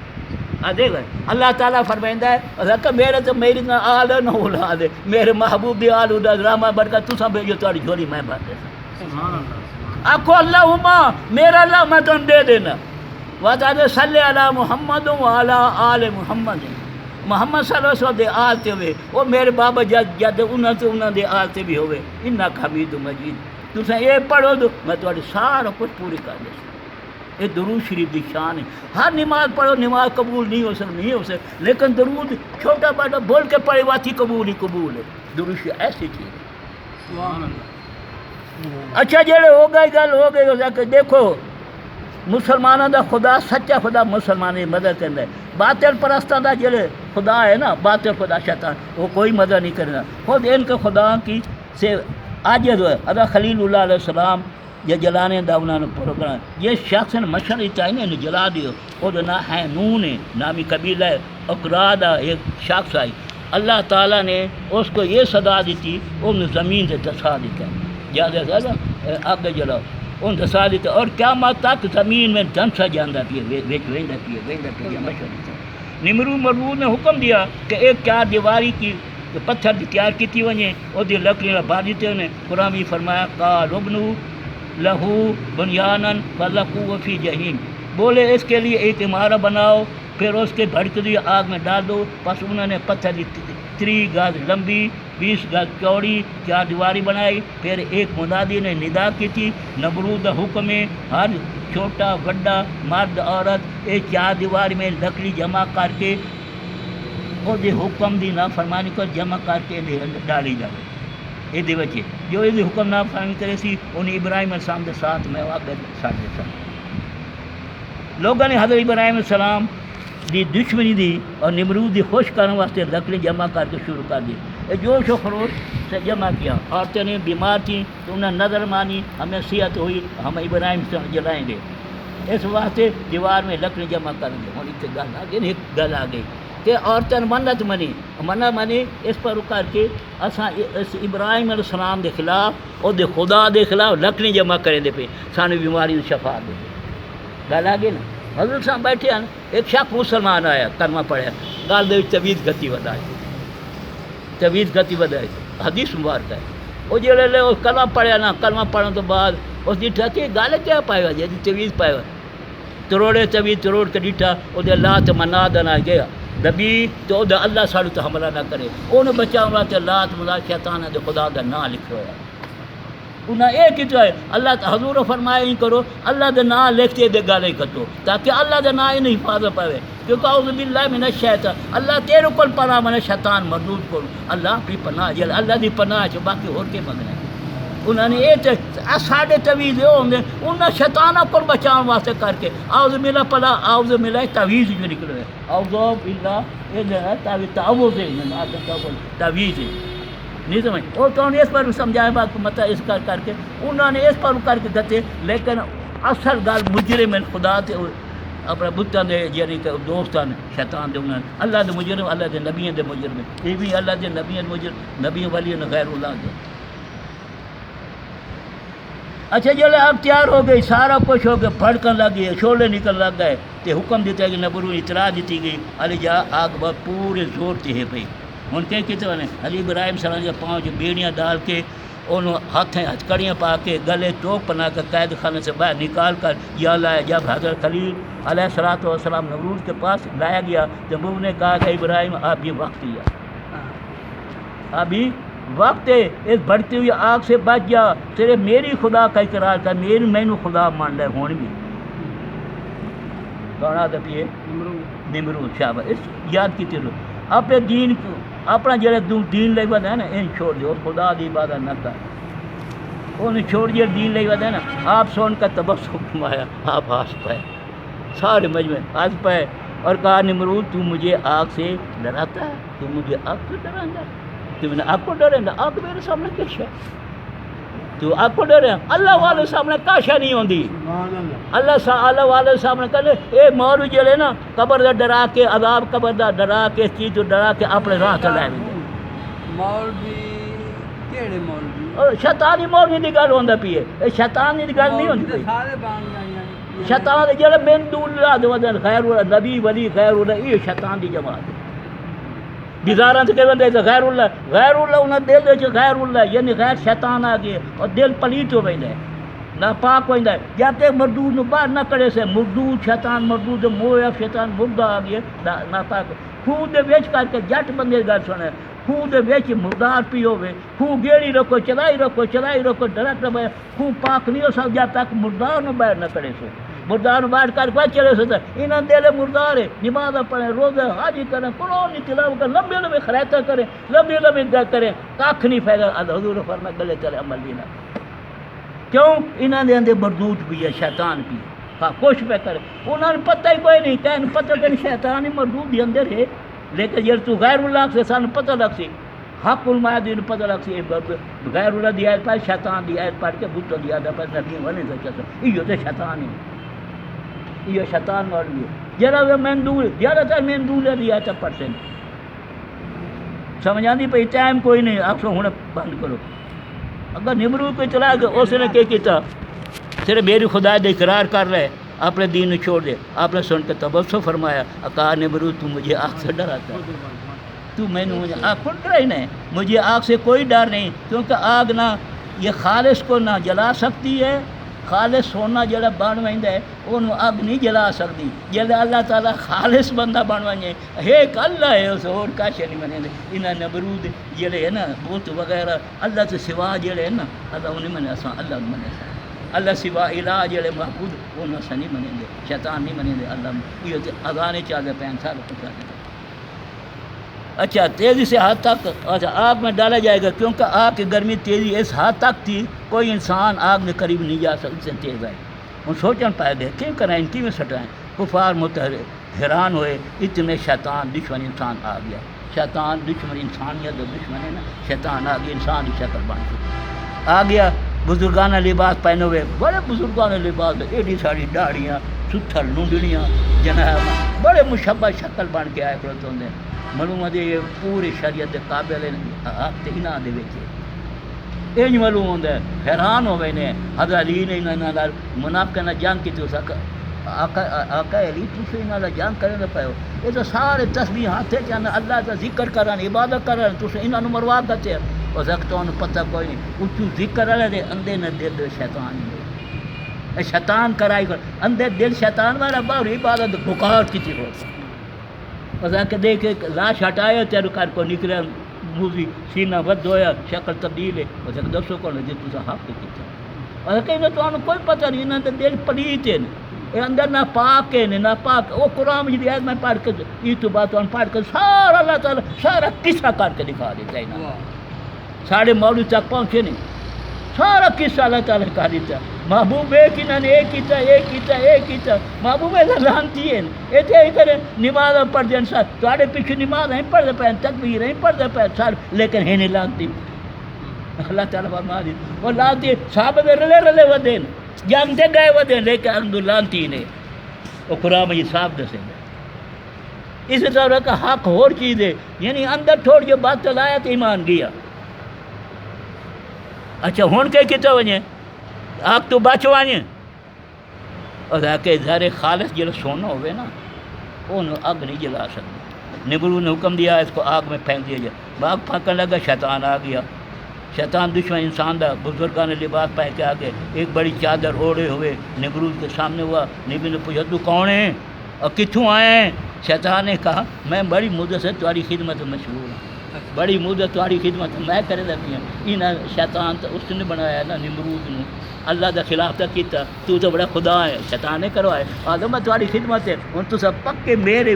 دیکھ اللہ تعالیٰ فرمائندہ ہے کہ میرے تو میری نہ آل نہ اولاد میرے محبوب دی آل اولاد رحمہ برکت تساں بھیجو تاری جھولی میں بات دے. آکھو اللہم میرا اللہ میں تم دے دینا. وعدہ صلی علی محمد وعلی آل محمد. محمد صلی اللہ علیہ وسلم دے آل تے ہوئے وہ میرے بابا جد انہاں دے آل تے بھی ہوئے. انک حمید مجید. تساں یہ پڑھو دو میں تہاڈی سارا کچھ پوری کر دے. یہ درود شریف دی شان ہے. ہر نماز پڑھو نماز قبول نہیں ہو سکتی لیکن درود چھوٹا بڑا بول کے پڑھے واتی قبول ہی قبول ہے. درود شریف ایسی چیز ہے. اچھا جڑے ہو گئے گل ہو گئی کہ دیکھو مسلمانوں دا خدا سچا خدا مسلمان کی مدد کرتا ہے. باطل پرستاں دا جڑے خدا ہے نا باطل خدا شیطان وہ کوئی مدد نہیں کرنا. خود ان کے خدا کی سے عاجز ہے. ادا خلیل اللہ علیہ السلام یہ جلانے دا انہوں نے پروگرام یہ شخص نے مشہور چاہیے نے جلا دیو. وہ نہ ہے نون ہے نامی قبیلہ ہے اقرا ایک شخص آئی. اللہ تعالیٰ نے اس کو یہ صدا دیتی ان زمین سے دسا دیتا زیادہ زیادہ آگے جلاؤ ان دسا دیتا اور قیامت تک زمین میں دھنسا جانا پیے ویندا پیے مشہور. نمرود نے حکم دیا کہ ایک 4 دیواری کی پتھر کی تیار کی وجے وہ لکڑی بھا دیتے انہیں. قرآن بھی فرمایا قال ابنو لہو بنیانن فلقوا فی جہیم. بولے اس کے لیے ایک عمارت بناؤ پھر اس کے بھڑک دی آگ میں ڈال دو. پس انہوں نے پتھر کی 30 گز لمبی 20 گز چوڑی 4 دیواری بنائی. پھر ایک منادی نے ندا کی تھی نمرود حکم میں ہر چھوٹا بڑا مرد عورت یہ 4 دیواری میں لکڑی جمع کر کے وہ حکم دی نافرمانی کو جمع کر کے ڈالی جائے. یہ بچے جو یہ حکم نہ فرمی کرے سی انہیں ابراہیم علیہ السلام کے ساتھ میں واقع ساتھ لوگوں نے حضرت ابراہیم علیہ السلام دی دشمنی دی اور نمرود دی خوش کرنے واسطے لکڑی جمع کر کے شروع کر دی. جوش و خروش سے جمع کیا. عورتیں نے بیمار تھیں تو انہیں نظر مانی, ہمیں صحت ہوئی, ہم ابراہیم سے جلائیں گے. اس واسطے دیوار میں لکڑی جمع کریں گے. ہوں اتنے گل آ گئی, ایک گل آ گئی کہ عورتیں منت منی اس پر کر کے اساں اس ابراہیم علیہ السلام دے خلاف اور دے خدا دے خلاف لکڑی جمع کریں دے پہ سانو بیماری دی شفا دے. گل آ گئی نا. حضرت صاحب بیٹھے ہیں, ایک شخص مسلمان آیا, کلمہ پڑھیا, گل دے طویل گتی ودائی, طویل گتی ودائی, حدیث مبارک ہے. وہ جڑے لے کلمہ پڑھیا نا, کلمہ پڑھنے تو بعد اس ڈٹھا کہ گل کیا پائے گا جی طویل پائے گا, تروڑے طویل تروڑ کے ڈٹھا وہ اللہ تو منا دنا گیا نبی تو اللہ ساڑھے تو حملہ نہ کرے. انہوں بچاؤں واسطے لات ملا شیطان دے خدا دا نام لکھو ہے. انہیں یہ کیتا ہے اللہ حضور فرمایا ہی کرو, اللہ دے نام لکھتے دے گالے کتو تاکہ اللہ دے نام ہی نہیں حفاظت پاوے. کیونکہ اعوذ باللہ من الشیطان, اللہ تیرے کول پناہ من شیطان مردود کرو, اللہ اپنی پناہ جل اللہ دی پناہ چ باقی اور کے منگنا. انہوں نے یہ ساڑھے طویز یہ ہوں گے انہیں شیطانہ کو بچاؤ واسطے کر کے اعوذ باللہ پلا اعوذ باللہ تعویذ جو نکلے ہے. اعوذ باللہ یہ جو ہے تعوذ تعویذ نہیں سمجھ. اور تو نے اس پر سمجھایا بات مطلب اس کر کے انہوں نے اس پر کر کے دتے. لیکن اصل گل مجرم خدا تے اپنے بتاں دے یعنی کہ دوستان شیطان دے انہوں نے اللہ دے مجرم, اللہ دے نبیوں دے مجرم, یہ بھی اللہ دے نبیوں مجرم, نبی ولی غیر اللہ دے. اچھا جلے اب تیار ہو گئی, سارا کچھ ہو گیا, پھڑکن لگ گئی, شعلے نکل لگ گئے, تو حکم دیتا ہے کہ نبرو اطلاع دیتی گئی علی جا آگ بہت پورے زور سے ہے پئی. ہوں کہ کتنے نے علی ابراہیم صلی اللہ علیہ وسلم 5 بیڑیاں ڈال کے انہوں ہاتھیں ہتھکڑیاں پا کے گلے ٹوپ بنا کر قید خانے سے باہر نکال کر یا لایا. جب حضرت خلیل علیہ الصلوۃ والسلام نمرود کے پاس لایا گیا تو وہ نے کہا کہ ابراہیم آپ یہ وقت لیا, ابھی وقت ہے, اس بڑھتی ہوئی آگ سے بچ جا, صرف میری خدا کا اقرار کر, میری مینو خدا مان لے. ہون بھی کون آتا پیے نمرود شاباش. اس یاد کی تیرو اپنے دین کو اپنا جڑے دین لے بدا ہے نا ان چھوڑ دو, خدا دی عبادت نہ کر, انہیں چھوڑ دیا دین لے بدا ہے نا. آپ سن کا تبسم فرمایا, آپ ہنس پائے, سارے مجمع ہنس پائے اور کہا نمرود تو مجھے آگ سے ڈراتا ہے, تو مجھے آگ سے ڈرانا ہے, تو میں نے آپ کو ڈرے نا, آگ میرے سامنے کیا ہے, تو آپ کو ڈرے. اللہ والے سامنے کاشا نہیں ہوندی, اللہ والے سامنے کہنے اے مولوی جڑے نا قبر دا ڈرا کے عذاب قبر دا ڈرا کے اس چیز تو ڈرا کے اپنے راہ چلائے مولوی کیڑے مولوی شیطانی مولوی دی گل ہوندا پئی ہے, اے شیطانی دی گل نہیں ہوندی. سارے بان جائیں شیطان جڑے من دون اللہ دے ودن غیر اللہ نبی ولی غیر اللہ, یہ شیطان دی جماعت ہے. بیزاراں تے کہندے غیر اللہ انہاں دل وچ غیر اللہ یعنی غیر شیطان آ گئے اور دل پلیت ہو ویندا ہے, ناپاک ہو ویندا ہے. جب تک مردود نو باہر نہ کرے سے مردود شیطان مردود مویا شیطان مردہ آ گئے ناپاک. خوہ دے وچ کر کے جٹ بندے گل سنے, خوہ دے وچ مردار پی ہوے, خوہ گیڑی رکھو چلائی رکھو ڈائریکٹ بھائی خوہ پاک نہیں ہو سکتا جب تک مردار نو باہر نہ کرے سو. مردار باہر کر کے چلے سکتا انہاں دل مردار ہے, نماز پڑھیں, روزہ حاجی کریں, قرآن تلاوت کریں, لمبے خرائطہ کریں, لمبے کریں, کاکھ نہیں فائدہ. حضور فرمایا گلے چلے عمل دینا. کیوں انہاں دے اندر مردود بھی ہے, شیطان بھی ہے, کچھ پہ کرے. انہوں نے پتہ ہی کوئی نہیں, کہیں پتہ کہ شیطان ہی مردود دی اندر ہے. لیکن جب تو غیر اللہ سے سانو پتہ لگ سی, حق علماء دین پتہ لگ سی, غیر اللہ دی آیت پڑھ, شیطان دی آیت پڑھ کے بتوں دی آیت پڑھ نبی والے سے چلتا, یہ تو شیطان ہے, یہ شیطان مولوی ہے. جڑا وہ مندول زیادہ تر مندول دی آیت پڑھتے ہیں. سمجھ آندی پئی ٹائم کوئی نہیں, آپ ہن بند کرو. اگر نمرود کو چلا گیا اس نے کیا کیتا, صرف میری خدا دے اقرار کر رہے, اپنے دین کو چھوڑ دے. آپ نے سن کے تبسم فرمایا, کہا نمرود تو مجھے آگ سے ڈراتا ہے, تو میں نے مجھے آگ کو ڈرا ہی نہیں, مجھے آگ سے کوئی ڈر نہیں, کیونکہ آگ نہ یہ خالص کو نہ جلا سکتی ہے, خالص سونا جڑا بن ویندا ہے انہوں اگ نہیں جلا سکتی. جلد اللہ تعالیٰ خالص بندہ بن ونجے, ایک اللہ ہے, اس اور کچھ نہیں بنے. انہاں نمرود جڑے ہے نا بت وغیرہ اللہ سے سوا جڑے ہے نا اللہ انہیں منے, اساں اللہ منے, اللہ سوا الہ جڑے معبود انہوں سے نہیں منیں گے, شیطان نہیں منیں گے. اللہ یہ اذانے چاہتے پین سارے کچھ آتے. اچھا تیزی سے حد تک اچھا آگ میں ڈالا جائے گا, کیونکہ آگ کی گرمی تیزی اس حد تک تھی کوئی انسان آگ کے قریب نہیں جا سکتا, سے تیز آئے. ہوں سوچن پائے گئے کیوں کرائیں, کی میں سٹائیں. کفار حیران ہوئے اتنے شیطان دشمن انسان آ گیا. شیطان دشمن انسانیت کا دشمن ہے نا. شیطان آ گیا انسان کی شکل بن کے آ گیا. بزرگانہ لباس پہنے ہوئے بڑے بزرگانہ لباس ایڈی ساری داڑیاں ستھر لنڈڑیاں جناب بڑے مشبہ شکل بن کے آئے کھڑوتے ہوندے. معلوم ہے یہ پوری شریعت دے قابل حق تے انہاں دے وچ انج معلوم ہوندا ہے. حیران ہوئے نے حضرت علی نے انہاں نال منافقاں نال جنگ کیتی. اس آقا علی تسی انہاں نال جنگ کرن پئے ہو. یہ تو سارے تسبیح ہاتھ چن اللہ دا ذکر کرن عبادت کرن تسی انہاں نوں مروا دتے. اس وقت تو پتہ کوئی نہیں اچھو ذکر والے دے اندے نہ دل دے شیطان نے شیطان کرائی کر اندے دل شیطان والا باہر عبادت بکار کیتی ہو. اس کہ دیکھ لاش ہٹایا تیرے کر کو نکلے موزی سینہ ود ہویا شکل تبدیل ہے. اس کہ دسو کون جی تسا حق کیتا. اس کہ تو کوئی پتہ نہیں انہاں دے دل پلیت ہیں اے اندر نہ پاک ہے نہ پاک. وہ قرآن مجید آیت میں پڑھ کے یہ تو بات پڑھ کے سارا اللہ تعالی سارا قصہ کر کے دکھا دیتا ہے نا. ساڑھے مولوی تک پہنچے نہیں سارا قصہ اللہ تعالیٰ کہا دیتا. محبوب ایک انہوں نے ایک کیتا محبوب ایسا لانتی ہے ایتھے ہی کرے نماز پڑھ دیں سر تھوڑے پیچھے نماز نہیں پڑھتے پہ تکبیر نہیں پڑھتے پہ سر لیکن ہے نہیں لانتی. اللہ تعالیٰ فرما دی وہ لانتی صحابہ دے رلے ودیں جنگ تے گئے ودیں لیکن اندو لانتی نے. وہ قرآن میں یہ صاحب دسے گا. اس طرح کا حق اور چیز ہے یعنی اندر تھوڑ جو بات لایا تو ایمان گیا. اچھا ہون کے کتا ونجے آگ تو بچ وانجے اور کہ ظاہر خالص جلو سونا ہوئے نا انہوں آگ نہیں جلا سکتے. نبرو نے حکم دیا اس کو آگ میں پھینک دیا جائے. باغ پھینکنے لگا شیطان آ گیا. شیطان دشمن انسان دا بزرگان نے لباس پہن کے آگے ایک بڑی چادر اوڑے ہوئے نبرود کے سامنے ہوا. نبی نے پوچھا تو کون ہے اور کتوں آئے ہیں. شیطان نے کہا میں بڑی مدت سے تمہاری خدمت میں مشغول ہوں بڑی مدت تمہاری خدمت میں کرے رکھی ہوں. انہیں شیطان تو اس نے بنایا نا نمرود نے اللہ دا خلاف تک کیتا تو بڑا خدا ہے شیطان نے کروائے آدھو میں تمہاری خدمت ہے ہوں تو سب پکے میرے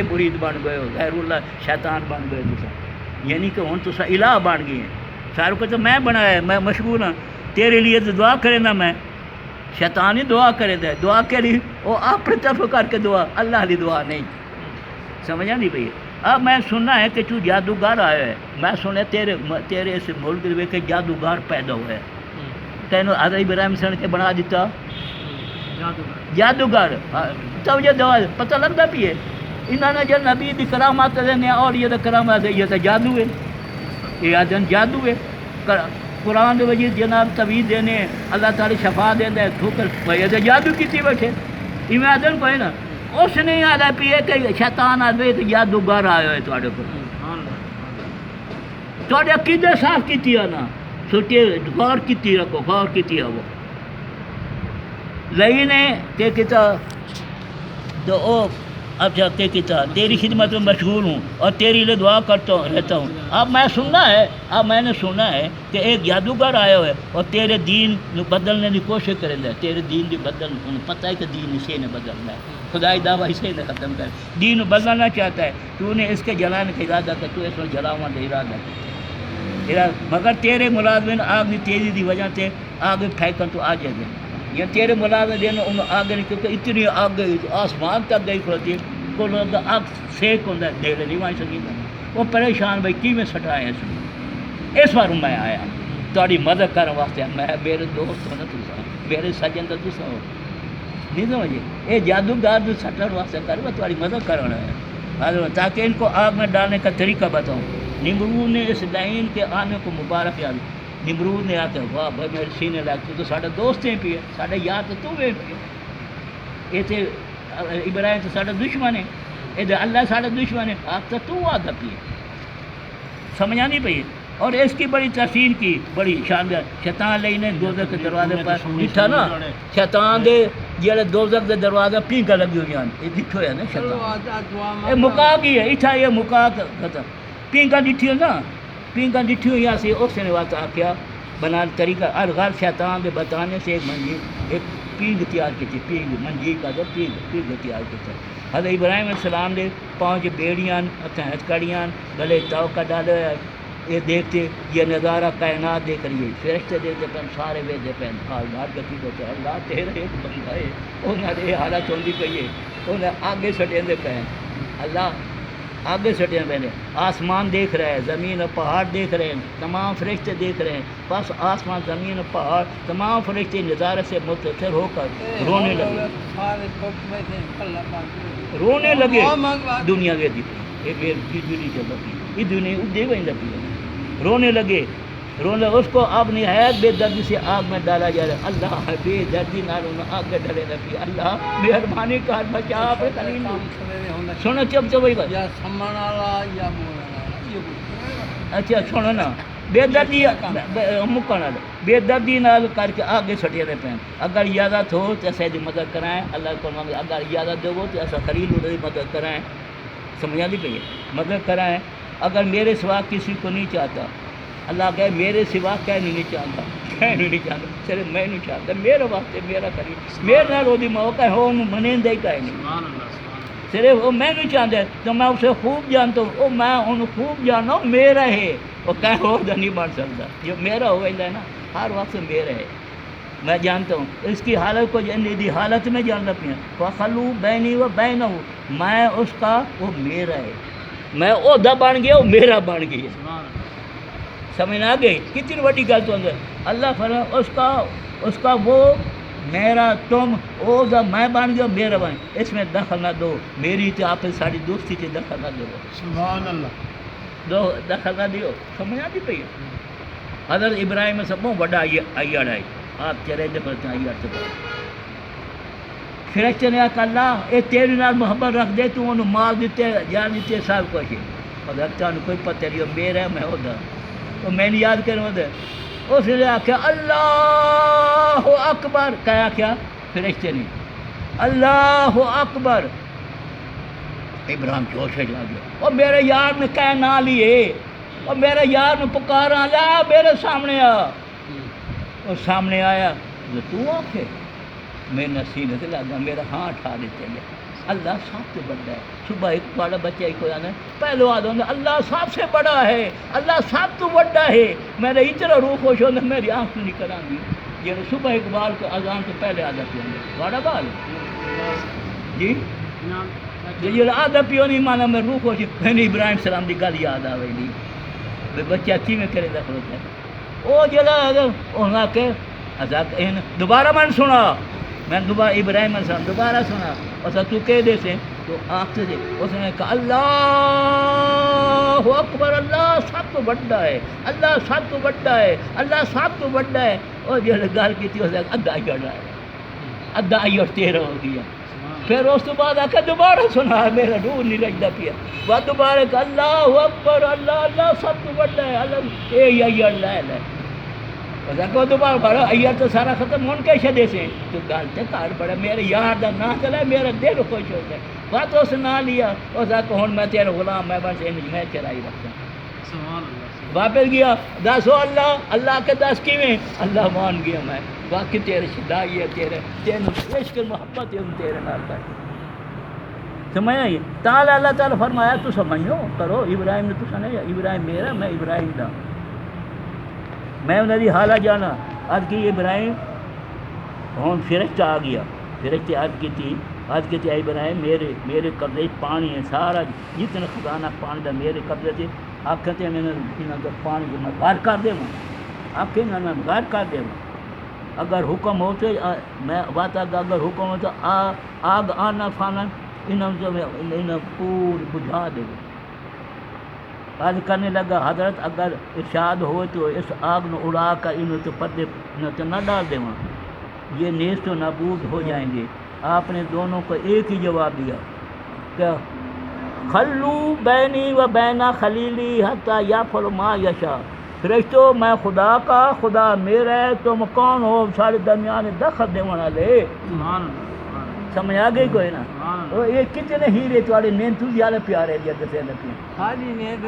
مرید بن گئے ہو غیر اللہ شیطان بن گئے تو یعنی کہ ہوں تو سب الہ بن گئے ہیں. سارے کو تو میں بنایا میں مشغول ہوں تیرے لیے تو دعا کرے نا میں شیطان ہی دعا کرے دے دعا کے لیے وہ اپنے طرف کر کے دعا اللہ لی دعا نہیں. سمجھا نہیں بھئی. اب میں سننا ہے کہ تو جادوگر آیا ہے. میں سنے تیرے اس ملک میں کہ جادوگر پیدا ہوا ہے. تینوں حضرت ابراہیم سن کے بنا دیتا جادوگر. تو یہ دعا پتہ لگتا بھی ہے انہوں نے جو نبی دی کرامات دینے اور یہ کرامات یہ تو جادو ہے. یہ آدن جادو ہے. قرآن وجہ جناب طویل دینے اللہ تعالی شفا دینا ہے ٹھوکر یہ تو جادو کیتی بیٹھے. یہ آدن کو ہے نا اس نے آدھا پیے کہ شیطان آدھے تو جادوگر آیا ہے تھوڑے کو تھوڑے عقیدے صاف کیتی ہے نا سوچے غور کیتی رکھو غور کیتی ہے وہ لئی نے کہ کتا تو او اچھا کہ کتا تیری خدمت میں مشغول ہوں اور تیری لیے دعا کرتا رہتا ہوں. اب میں نے سنا ہے کہ ایک جادوگر آیا ہے اور تیرے دین بدلنے کی کوشش کریں گے. تیرے دین کی بدل انہیں پتہ ہے کہ دین اسے نے بدلنا ہے. خدائی دعویٰ اسے نے ختم کر دین بدلنا چاہتا ہے. تو نے اس کے جلانے کا ارادہ کر تو اس میں جلاؤں کا ارادہ مگر تیرے ملازمین آگ کی تیزی کی وجہ سے آگ پھینکن تو آ جائے گا یا تیرے ملازم دینا انہوں آگ نہیں کیونکہ اتنی آگ گئی آسمان تک گئی کھڑوتی ہے کو آگ سیک ہوتا ہے دل نہیں مار سکی. وہ پریشان بھائی کی میں سٹایا اس بار میں آیا تاری مدد کرنے واسطے. میں میرے دوست ہونا تو میرے سجن تو ہو نہیں سمجھے یہ جادوگر جو سٹن واسطے کر میں تاری مدد کرنا ہے تاکہ ان کو آگ میں ڈالنے کا طریقہ بتاؤں. نمرود نے اس لائن کے آنے کو مبارک یاد. نمرود نے آتے واہ بھائی میرے سینے لگ تو ساڑھا دوست ہیں پی ہے ساڑھا یار تو بھی پی ہے. یہ تو ابراہیم تو ساڑھا دشمن ہے یہ اللہ ساڑھا دشمن ہے آپ تو آتا پی ہے. سمجھا نہیں پی. اور اس کی بڑی تحسین کی بڑی شاندار. شیطان لینے دوزخ کے دروازے پر لکھا نا شیطان دے جیڑے دوزخ کے دروازے پینکا لگی ہوئی ہیں یہ لکھو ہے نا شیطان یہ مکا کی ہے اتھا یہ مکا ختم پینکا لکھی ہو نا پینکا لکھی ہوئی یہاں سے اس نے واسطہ کیا بنا طریقہ ہر غیر شیطان کے بتانے سے ایک پینگ تیار کی تھی. پینگ منجی کا جو پینگ تیار کی تھی. حضرت ابراہیم علیہ السلام نے 5 بیڑیاں ہتھکڑیاں گلے توکہ ڈالے. یہ دیکھتے یہ نظارہ کائنات دیکھ رہی ہے فرشتے دیکھتے پہن سارے ویدے پہن حالات گتی کو اللہ تیرے ایک بندہ ہے انہوں نے حالت ہوندی پئی ہے انہیں آگے سٹیں دے پہ اللہ آگے سٹیں پہ آسمان دیکھ رہے ہیں، زمین اور پہاڑ دیکھ رہے ہیں، تمام فرشتے دیکھ رہے ہیں، بس آسمان زمین اور پہاڑ تمام فرشتے نظارے سے متاثر ہو کر رونے لگے، رونے لگے. دنیا کے دی یہ دنیا چل رہی، یہ دنیا دے گئی لگی، رونے لگے، رونے. اس کو اب نہایت بے دردی سے آگ میں ڈالا جا رہا ہے. اللہ بے دردی نہ رونا، آگ میں ڈالے لگی. اللہ مہربانی کر بچا اپنے خلیل کو. سنو چپ چپ یا سمن والا یا اچھا سنو نا، بے دردی مکن والے بے دردی نال کر کے آگے سٹے رہے پہ. اگر اجازت ہو تو ایسے دی مدد کرائیں اللہ کو، اگر اجازت دو تو ایسا خلیل دی مدد کرائیں. سمجھا نہیں پہ مدد کرائیں. اگر میرے سوا کسی کو نہیں چاہتا، اللہ کہے میرے سوا کہہ نہیں چاہتا، کہہ نہیں چاہتا، صرف میں نہیں چاہتا. میرے واسطے میرا خلیل میرے نال وہ موقع ہو منیندے کہیں نہیں، صرف وہ میں نہیں چاہتا تو میں اسے خوب جانتا ہوں، وہ میں انہوں خوب جاننا ہوں، میرا ہے. وہ کہیں اور نہیں بن سکتا. جو میرا ہو ہے نا ہر وقت میرا ہے، میں جانتا ہوں. اس کی حالت کو دی حالت میں جاننا پیا. فخلو بینی و بینہ، میں اس کا وہ میرا ہے، میں عہدہ بن گیا وہ میرا بن گیا. سمجھ آ گئی کتنی بڑی گل تو اندر. اللہ فرما اس کا وہ میرا تم عہدہ میں بن گیا میرا بن. اس میں دخل نہ دو، میری تو آپ ساری دوستی سے دخل نہ دو. سبحان اللہ. دو دخل نہ دیو. سمجھ آتی پئی. حضرت ابراہیم سب بڑا ایڑ ہے، آپ چرے دے پڑتے ایڑ سے پڑھتے. فرشتے نے کہا اللہ یہ تیرے نال محبت رکھ دے، تو انہوں مال دیتے جان دیتے سب کچھ. حضرت نے کوئی پتہ نہیں میرا ہے، میں عہدہ تو میں نے یاد کروں دے. اس نے آخیا اللہ اکبر. کیا کیا فرشتے نے اللہ اکبر. ابراہیم جوش لگ گیا. اور میرے یار نے کہہ نہ لیے، اور میرے یار نے پکارا لا میرے سامنے آ. اور سامنے آیا تو آکھے میرے سینے سے لگا میرا ہاں اٹھا دیتے گئے. اللہ سب سے بڑا ہے. صبح ایک بڑا بچہ ایک ہو جانا ہے پہلو آدھا اللہ سب سے بڑا ہے، اللہ سب تو بڑا ہے. میرا اتنا روح خوش ہوتا میری آنکھ نہیں کرانی. یہ صبح اقبال کو اذان سے پہلے آدھا پیوں گے بڑا بال جی یہ آدھا پیو نہیں مانا میں روح خوش. میں نے ابراہیم السلام کی گل یاد آ گئی بھائی بچہ کی میں کرے دخل ہوتا ہے. وہ جلا کہ دوبارہ میں نے سنا، میں دوبارہ ابراہیم السلام دوبارہ سنا. اور تو کہہ دے سے تو آنکھ سے اس نے کہا اللہ اکبر. اللہ سب تو بڑا ہے، اللہ سب تو بڑا ہے، اللہ سب تو بڑا ہے. اور جو گل کی تھی اس نے ادھا ہی رہا ہے، ادھا ہی اور 13 ہو گیا. پھر اس تو بعد آ کے دوبارہ سنا، میرا روح نہیں رجتا پیا. وہ دوبارہ کہ اللہ اکبر، اللہ اللہ سب تو بڑا ہے، اللہ اے اللہ ہے. کو دوبارہ بڑا ایار تو سارا ختم ہون کے شدے سے تو گل تو کار پڑا. میرے یار دا نہ چلا میرا دل خوش ہوتا ہے. بات اس نہ لیا اس ہوں میں تیرا غلام، میں بس میں چرائی رکھتا. واپس گیا دس ہو اللہ اللہ کے دس کیویں اللہ مان گیا میں. باقی تیرے شدائی ہے، تیرے تینوں عشق محبت ہے تیرے نال کر. سمجھا یہ تعالی اللہ تعالیٰ فرمایا تو سمجھو کرو. ابراہیم نے تو سمجھا ابراہیم میرا، میں ابراہیم دا. میں انہوں نے حالہ جانا آج کی ابراہیم ہوں فرشتہ آ گیا. فرشتے آج کی تھی ابراہیم میرے قبضے پانی ہے سارا جتنا خزانہ پانی دا میرے قبضے سے. آخر میں پانی کو میں غار کر دے آخر میں غار کر دے. اگر حکم ہو تو میں بات اگر حکم ہو تو آگ آنا فانا انہیں پور بجھا دے. آج کرنے لگا حضرت اگر ارشاد ہو تو اس آگ نے اڑا کر انہوں تو پردے تو نہ ڈال دیں، یہ نیست و نابود ہو جائیں گے. آپ نے دونوں کو ایک ہی جواب دیا کہ خلو بینی و بینا خلیلی حتی یفعل ما یشاء. فرشتو میں خدا کا، خدا میرا ہے، تم کون ہو سارے درمیان دخل دے والے. سمجھ آ گئی کوئی نا. یہ کتنے ہیرے تھوڑے نیند زیادہ پیارے دیا دسے لگے خالی نیند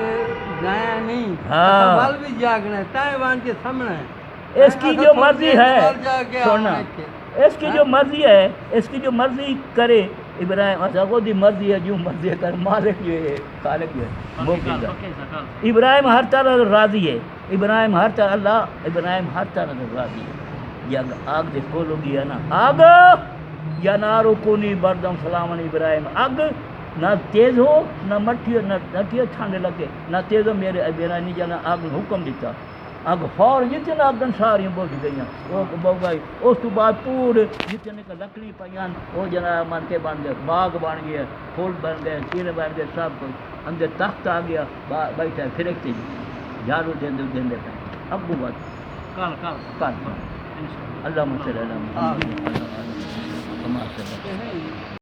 ضائع نہیں، ہاں بل بھی جاگنا ہے، تائیوان کے سامنے ہے. اس کی جو مرضی ہے سننا، اس کی جو مرضی ہے، اس کی جو مرضی کرے ابراہیم اچھا وہ دی مرضی ہے جو مرضی کر. مالک جو ہے خالق جو ہے موقع ابراہیم ہر طرح راضی ہے. ابراہیم ہر طرح اللہ ابراہیم ہر طرح راضی ہے. یہ آگ دے کھولو گیا نا آگ یا نارو کونی بردم سلامن ابراہیم اگ نہ تیز ہو نہ مٹھی نہ ٹھنڈ لگے نہ تیز ہو میرے ابرانی جانا اگ حکم دیتا اگ فور جتنے اگن ساری بوجھ گئی وہ بہو گئی اس تو بعد پورے جتنے کا لکڑی پیان وہ جناب من کے بن گئے باغ بن گیا پھول بن گئے چیرے بن گئے سب کچھ اندر تخت آ گیا بیٹھا پھرکتے جھاڑو دے پہ ابو بات کل اللہ صلی اللہ علیہ وسلم